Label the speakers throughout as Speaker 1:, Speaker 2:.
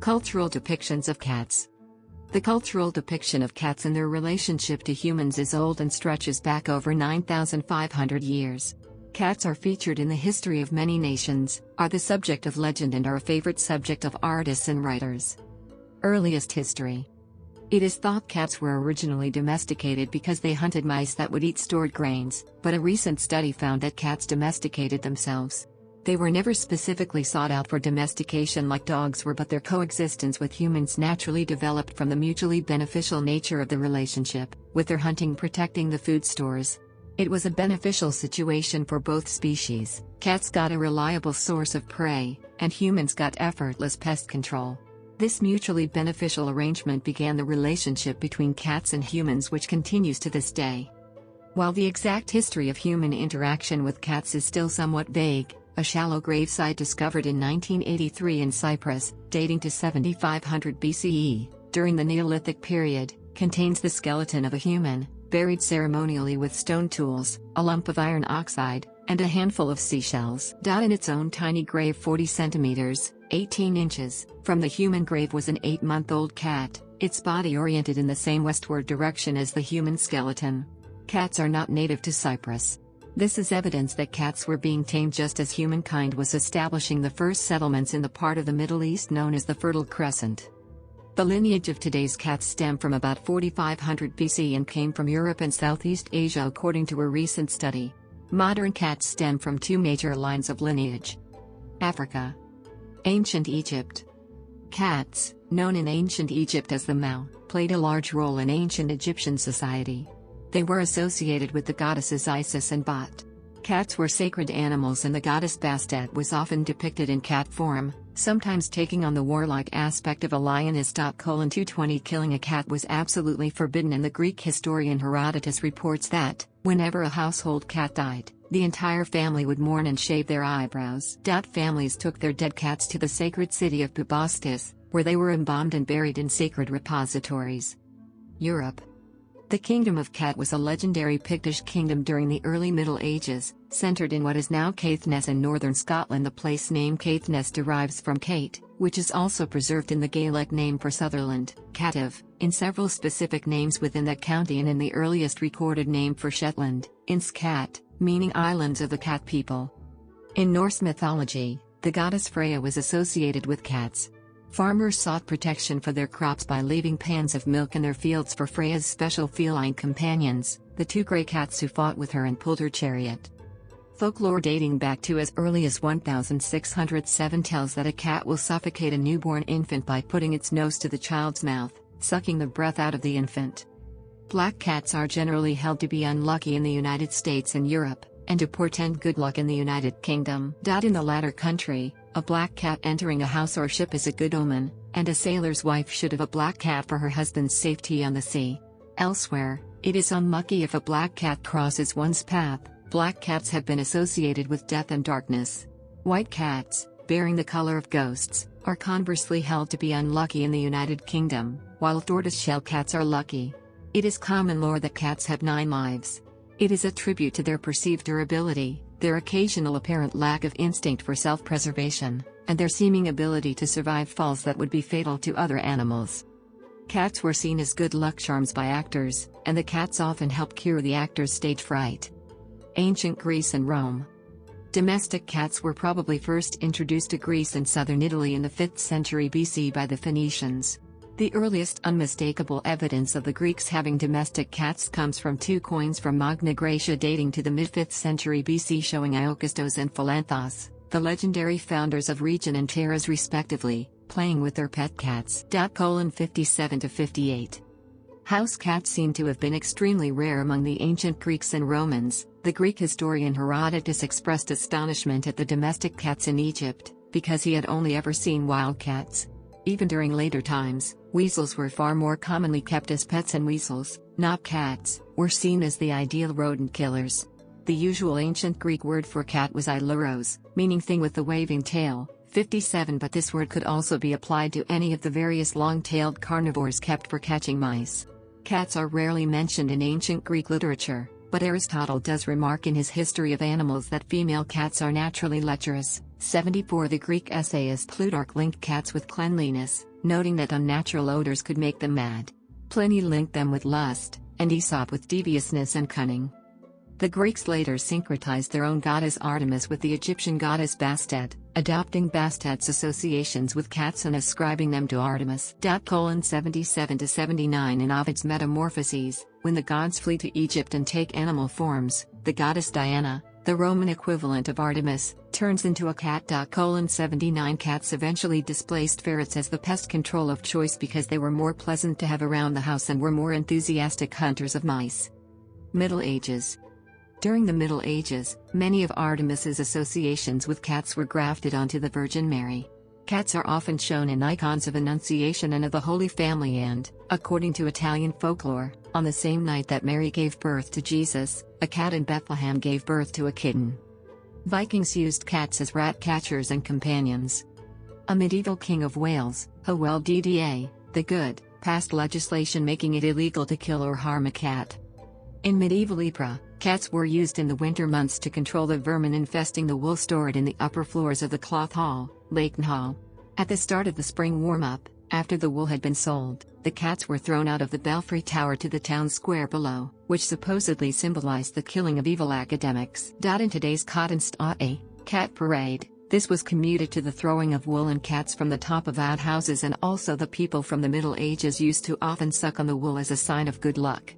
Speaker 1: Cultural depictions of cats. The cultural depiction of cats and their relationship to humans is old and stretches back over 9,500 years. Cats are featured in the history of many nations, are the subject of legend and are a favorite subject of artists and writers. Earliest history. It is thought cats were originally domesticated because they hunted mice that would eat stored grains, but a recent study found that cats domesticated themselves. They were never specifically sought out for domestication like dogs were, but their coexistence with humans naturally developed from the mutually beneficial nature of the relationship, with their hunting protecting the food stores. It was a beneficial situation for both species. Cats got a reliable source of prey, and humans got effortless pest control. This mutually beneficial arrangement began the relationship between cats and humans, which continues to this day. While the exact history of human interaction with cats is still somewhat vague, a shallow gravesite discovered in 1983 in Cyprus, dating to 7500 BCE, during the Neolithic period, contains the skeleton of a human, buried ceremonially with stone tools, a lump of iron oxide, and a handful of seashells. In its own tiny grave 40 centimeters, 18 inches, from the human grave was an 8-month-old cat, its body oriented in the same westward direction as the human skeleton. Cats are not native to Cyprus. This is evidence that cats were being tamed just as humankind was establishing the first settlements in the part of the Middle East known as the Fertile Crescent. The lineage of today's cats stem from about 4500 BC and came from Europe and Southeast Asia according to a recent study. Modern cats stem from two major lines of lineage. Africa. Ancient Egypt. Cats, known in ancient Egypt as the Mau, played a large role in ancient Egyptian society. They were associated with the goddesses Isis and Bat. Cats were sacred animals and the goddess Bastet was often depicted in cat form, sometimes taking on the warlike aspect of a lioness. 220 Killing a cat was absolutely forbidden, and the Greek historian Herodotus reports that, whenever a household cat died, the entire family would mourn and shave their eyebrows. Families took their dead cats to the sacred city of Bubastis, where they were embalmed and buried in sacred repositories. Europe. The Kingdom of Cat was a legendary Pictish kingdom during the early Middle Ages, centered in what is now Caithness in northern Scotland. The place name Caithness derives from Cate, which is also preserved in the Gaelic name for Sutherland, Cative, in several specific names within that county, and in the earliest recorded name for Shetland, in Scat, meaning islands of the cat people. In Norse mythology, the goddess Freya was associated with cats. Farmers sought protection for their crops by leaving pans of milk in their fields for Freya's special feline companions, the two grey cats who fought with her and pulled her chariot. Folklore dating back to as early as 1607 tells that a cat will suffocate a newborn infant by putting its nose to the child's mouth, sucking the breath out of the infant. Black cats are generally held to be unlucky in the United States and Europe, and to portend good luck in the United Kingdom. In the latter country, a black cat entering a house or ship is a good omen, and a sailor's wife should have a black cat for her husband's safety on the sea. Elsewhere, it is unlucky if a black cat crosses one's path. Black cats have been associated with death and darkness. White cats, bearing the color of ghosts, are conversely held to be unlucky in the United Kingdom, while tortoiseshell cats are lucky. It is common lore that cats have 9 lives. It is a tribute to their perceived durability, their occasional apparent lack of instinct for self-preservation, and their seeming ability to survive falls that would be fatal to other animals. Cats were seen as good luck charms by actors, and the cats often help cure the actor's stage fright. Ancient Greece and Rome. Domestic cats were probably first introduced to Greece and southern Italy in the 5th century BC by the Phoenicians. The earliest unmistakable evidence of the Greeks having domestic cats comes from 2 coins from Magna Graecia dating to the mid-5th century BC showing Iokistos and Philanthos, the legendary founders of Rhegion and Taras respectively, playing with their pet cats. 57-58. House cats seem to have been extremely rare among the ancient Greeks and Romans. The Greek historian Herodotus expressed astonishment at the domestic cats in Egypt, because he had only ever seen wild cats. Even during later times, weasels were far more commonly kept as pets, and weasels, not cats, were seen as the ideal rodent killers. The usual ancient Greek word for cat was ailuros, meaning thing with the waving tail. 57 But this word could also be applied to any of the various long-tailed carnivores kept for catching mice. Cats are rarely mentioned in ancient Greek literature, but Aristotle does remark in his History of Animals that female cats are naturally lecherous, 74 The Greek essayist Plutarch linked cats with cleanliness, noting that unnatural odors could make them mad. Pliny linked them with lust, and Aesop with deviousness and cunning. The Greeks later syncretized their own goddess Artemis with the Egyptian goddess Bastet, adopting Bastet's associations with cats and ascribing them to Artemis. 77-79 In Ovid's Metamorphoses, when the gods flee to Egypt and take animal forms, the goddess Diana, the Roman equivalent of Artemis, turns into a cat. 79 Cats eventually displaced ferrets as the pest control of choice because they were more pleasant to have around the house and were more enthusiastic hunters of mice. Middle Ages. During the Middle Ages, many of Artemis's associations with cats were grafted onto the Virgin Mary. Cats are often shown in icons of Annunciation and of the Holy Family and, according to Italian folklore, on the same night that Mary gave birth to Jesus, a cat in Bethlehem gave birth to a kitten. Vikings used cats as rat catchers and companions. A medieval king of Wales, Hywel Dda, the Good, passed legislation making it illegal to kill or harm a cat. In medieval Ypres, cats were used in the winter months to control the vermin infesting the wool stored in the upper floors of the cloth hall, Leighton Hall. At the start of the spring warm-up, after the wool had been sold, the cats were thrown out of the belfry tower to the town square below, which supposedly symbolized the killing of evil academics. In today's Kattenstad, cat parade, this was commuted to the throwing of wool and cats from the top of outhouses, and also the people from the Middle Ages used to often suck on the wool as a sign of good luck.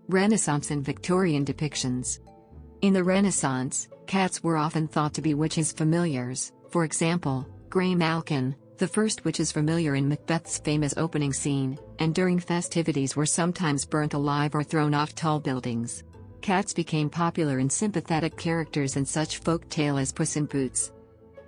Speaker 1: Renaissance and Victorian depictions. In the Renaissance, cats were often thought to be witches' familiars, for example, Grey Malkin, the first witch's familiar in Macbeth's famous opening scene, and during festivities were sometimes burnt alive or thrown off tall buildings. Cats became popular in sympathetic characters in such folk tale as Puss in Boots.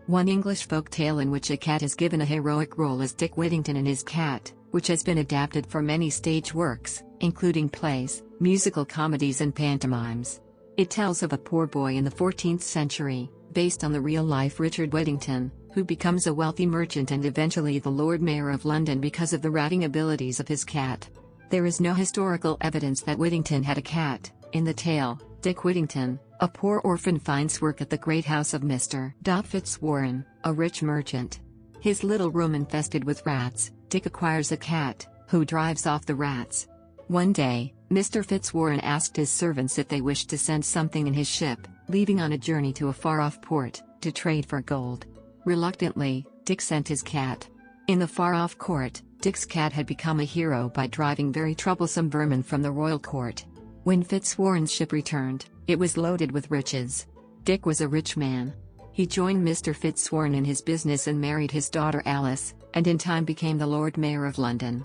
Speaker 1: One English folk tale in which a cat is given a heroic role is Dick Whittington and His Cat, which has been adapted for many stage works, including plays, musical comedies and pantomimes. It tells of a poor boy in the 14th century, based on the real-life Richard Whittington, who becomes a wealthy merchant and eventually the Lord Mayor of London because of the ratting abilities of his cat. There is no historical evidence that Whittington had a cat. In the tale, Dick Whittington, a poor orphan, finds work at the great house of Mr. Fitzwarren, a rich merchant. His little room infested with rats, Dick acquires a cat, who drives off the rats. One day, Mr. Fitzwarren asked his servants if they wished to send something in his ship, leaving on a journey to a far-off port, to trade for gold. Reluctantly, Dick sent his cat. In the far-off court, Dick's cat had become a hero by driving very troublesome vermin from the royal court. When Fitzwarren's ship returned, it was loaded with riches. Dick was a rich man. He joined Mr. Fitzwarren in his business and married his daughter Alice, and in time became the Lord Mayor of London.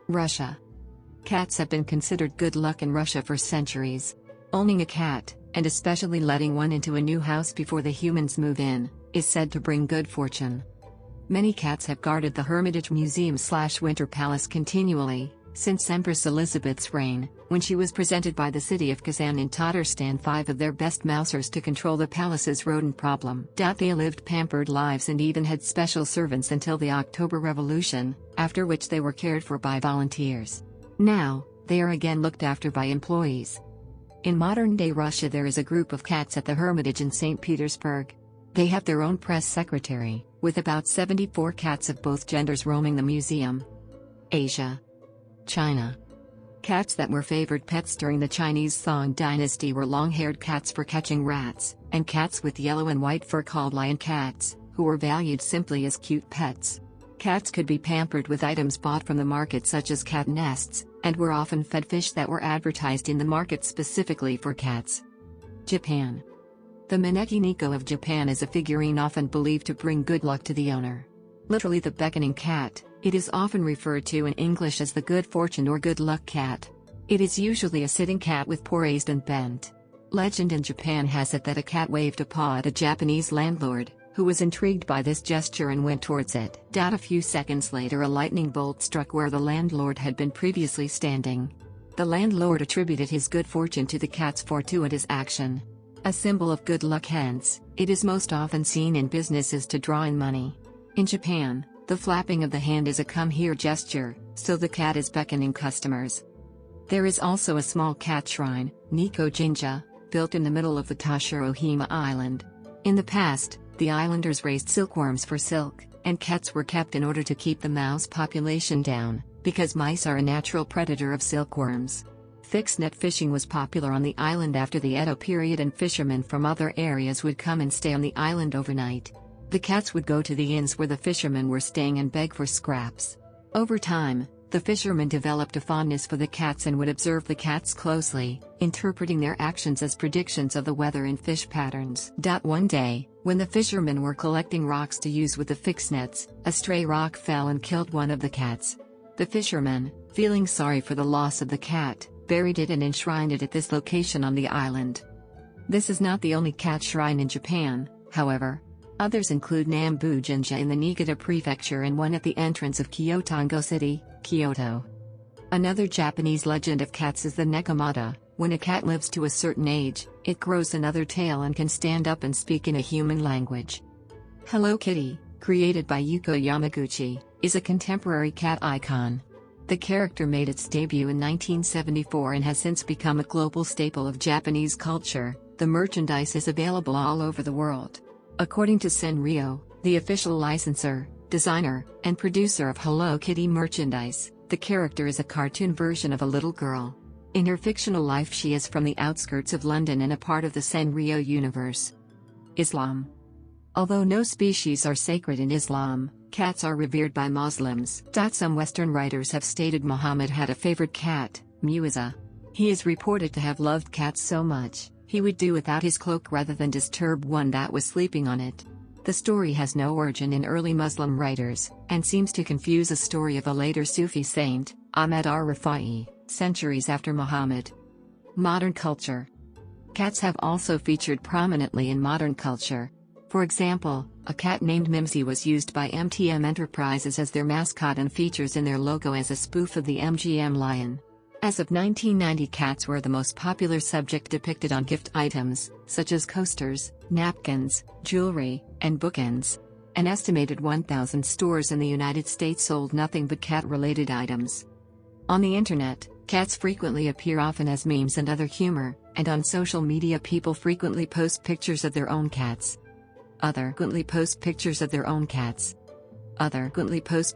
Speaker 1: Russia. Cats have been considered good luck in Russia for centuries. Owning a cat, and especially letting one into a new house before the humans move in, is said to bring good fortune. Many cats have guarded the Hermitage Museum/Winter Palace continually, since Empress Elizabeth's reign, when she was presented by the city of Kazan in Tatarstan 5 of their best mousers to control the palace's rodent problem. They lived pampered lives and even had special servants until the October Revolution, after which they were cared for by volunteers. Now, they are again looked after by employees. In modern-day Russia there is a group of cats at the Hermitage in St. Petersburg. They have their own press secretary, with about 74 cats of both genders roaming the museum. Asia. China. Cats that were favored pets during the Chinese Song dynasty were long-haired cats for catching rats, and cats with yellow and white fur called lion cats, who were valued simply as cute pets. Cats could be pampered with items bought from the market such as cat nests, and were often fed fish that were advertised in the market specifically for cats. Japan. The Maneki Neko of Japan is a figurine often believed to bring good luck to the owner. Literally the beckoning cat, it is often referred to in English as the good fortune or good luck cat. It is usually a sitting cat with paw raised and bent. Legend in Japan has it that a cat waved a paw at a Japanese landlord, who was intrigued by this gesture and went towards it. A few seconds later a lightning bolt struck where the landlord had been previously standing. The landlord attributed his good fortune to the cat's fortuitous action. A symbol of good luck, hence, it is most often seen in businesses to draw in money. In Japan, the flapping of the hand is a come here gesture, so the cat is beckoning customers. There is also a small cat shrine, Nikko Jinja, built in the middle of the Tashirohima Island. In the past, The islanders raised silkworms for silk, and cats were kept in order to keep the mouse population down, because mice are a natural predator of silkworms. Fixed net fishing was popular on the island after the Edo period, and fishermen from other areas would come and stay on the island overnight. The cats would go to the inns where the fishermen were staying and beg for scraps. Over time, the fishermen developed a fondness for the cats and would observe the cats closely, interpreting their actions as predictions of the weather and fish patterns. One day, when the fishermen were collecting rocks to use with the fixed nets, a stray rock fell and killed one of the cats. The fishermen, feeling sorry for the loss of the cat, buried it and enshrined it at this location on the island. This is not the only cat shrine in Japan, however. Others include Nambu Jinja in the Niigata Prefecture and one at the entrance of Kyotongo City, Kyoto. Another Japanese legend of cats is the Nekomata. When a cat lives to a certain age, it grows another tail and can stand up and speak in a human language. Hello Kitty, created by Yuko Yamaguchi, is a contemporary cat icon. The character made its debut in 1974 and has since become a global staple of Japanese culture. The merchandise is available all over the world. According to Sanrio, the official licensor, designer, and producer of Hello Kitty merchandise, the character is a cartoon version of a little girl. In her fictional life, she is from the outskirts of London and a part of the Sanrio universe. Islam. Although no species are sacred in Islam, cats are revered by Muslims. Some Western writers have stated Muhammad had a favorite cat, Muiza. He is reported to have loved cats so much, he would do without his cloak rather than disturb one that was sleeping on it. The story has no origin in early Muslim writers, and seems to confuse a story of a later Sufi saint, Ahmed ar-Rifai, centuries after Muhammad. Modern culture. Cats have also featured prominently in modern culture. For example, a cat named Mimsy was used by MTM Enterprises as their mascot and features in their logo as a spoof of the MGM lion. As of 1990, cats were the most popular subject depicted on gift items, such as coasters, napkins, jewelry, and bookends. An estimated 1,000 stores in the United States sold nothing but cat-related items. On the internet, cats frequently appear often as memes and other humor, and on social media people frequently post pictures of their own cats. Other frequently post pictures of their own cats. Other frequently post